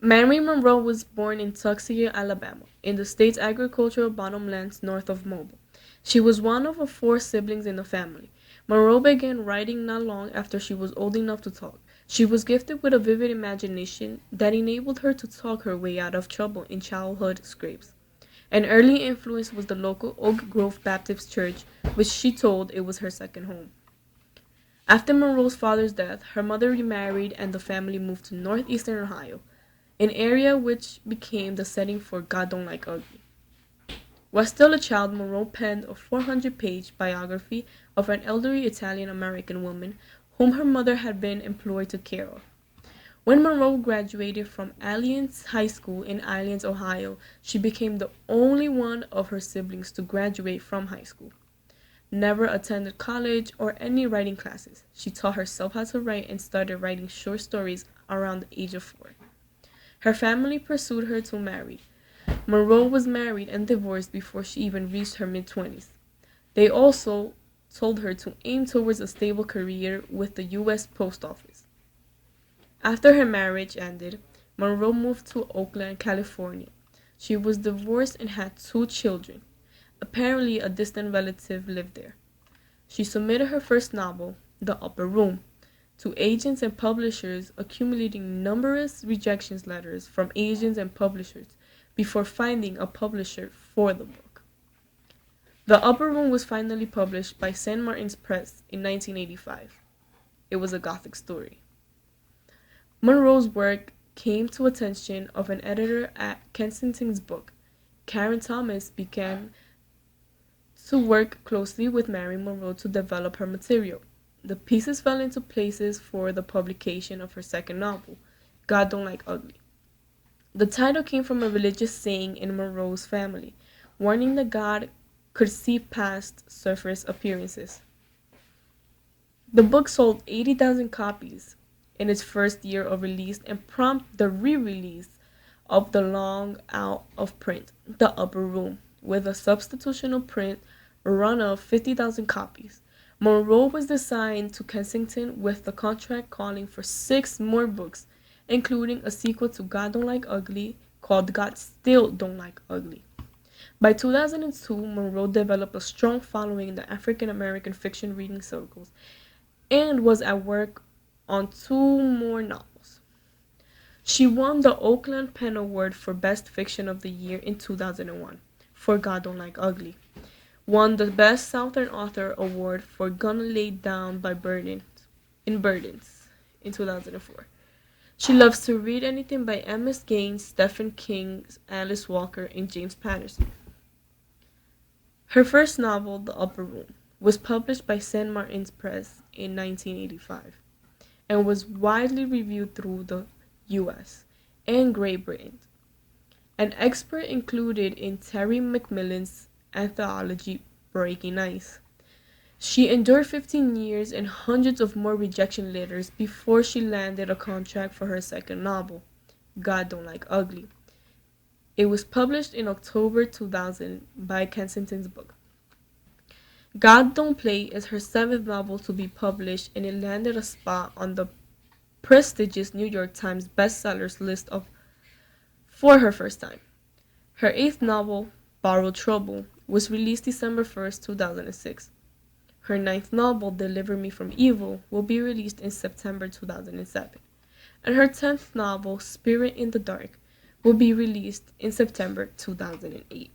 Mary Monroe was born in Tuskegee, Alabama, in the state's agricultural bottomlands north of Mobile. She was one of four siblings in the family. Monroe began writing not long after she was old enough to talk. She was gifted with a vivid imagination that enabled her to talk her way out of trouble in childhood scrapes. An early influence was the local Oak Grove Baptist Church, which she told it was her second home. After Monroe's father's death, her mother remarried and the family moved to northeastern Ohio, an area which became the setting for God Don't Like Ugly. While still a child, Monroe penned a 400-page biography of an elderly Italian-American woman whom her mother had been employed to care of. When Monroe graduated from Alliance High School in Alliance, Ohio, she became the only one of her siblings to graduate from high school. Never attended college or any writing classes. She taught herself how to write and started writing short stories around the age of 4. Her family pursued her to marry. Monroe was married and divorced before she even reached her mid-20s. They also told her to aim towards a stable career with the U.S. Post Office. After her marriage ended, Monroe moved to Oakland, California. She was divorced and had 2 children. Apparently, a distant relative lived there. She submitted her first novel, The Upper Room, to agents and publishers, accumulating numerous rejection letters from agents and publishers before finding a publisher for the book. The Upper Room was finally published by St. Martin's Press in 1985. It was a Gothic story. Monroe's work came to attention of an editor at Kensington's Book. Karen Thomas began to work closely with Mary Monroe to develop her material. The pieces fell into places for the publication of her second novel, God Don't Like Ugly. The title came from a religious saying in Monroe's family, warning that God could see past surface appearances. The book sold 80,000 copies in its first year of release and prompted the re-release of the long out of print, The Upper Room, with a substitutional print run of 50,000 copies. Monroe was assigned to Kensington with the contract calling for 6 more books, including a sequel to God Don't Like Ugly called God Still Don't Like Ugly. By 2002, Monroe developed a strong following in the African American fiction reading circles and was at work on 2 more novels. She won the Oakland Pen Award for Best Fiction of the Year in 2001 for God Don't Like Ugly, won the Best Southern Author Award for Gun Laid Down by Burdens in 2004. She loves to read anything by M.S. Gaines, Stephen King, Alice Walker, and James Patterson. Her first novel, The Upper Room, was published by St. Martin's Press in 1985 and was widely reviewed through the U.S. and Great Britain. An expert included in Terry McMillan's anthology Breaking Ice. She endured 15 years and hundreds of more rejection letters before she landed a contract for her second novel, God Don't Like Ugly. It was published in October 2000 by Kensington's Book. God Don't Play is her 7th novel to be published, and it landed a spot on the prestigious New York Times bestsellers list for her first time. Her 8th novel, Borrowed Trouble, was released December 1st, 2006. Her 9th novel, Deliver Me From Evil, will be released in September 2007. And her 10th novel, Spirit in the Dark, will be released in September 2008.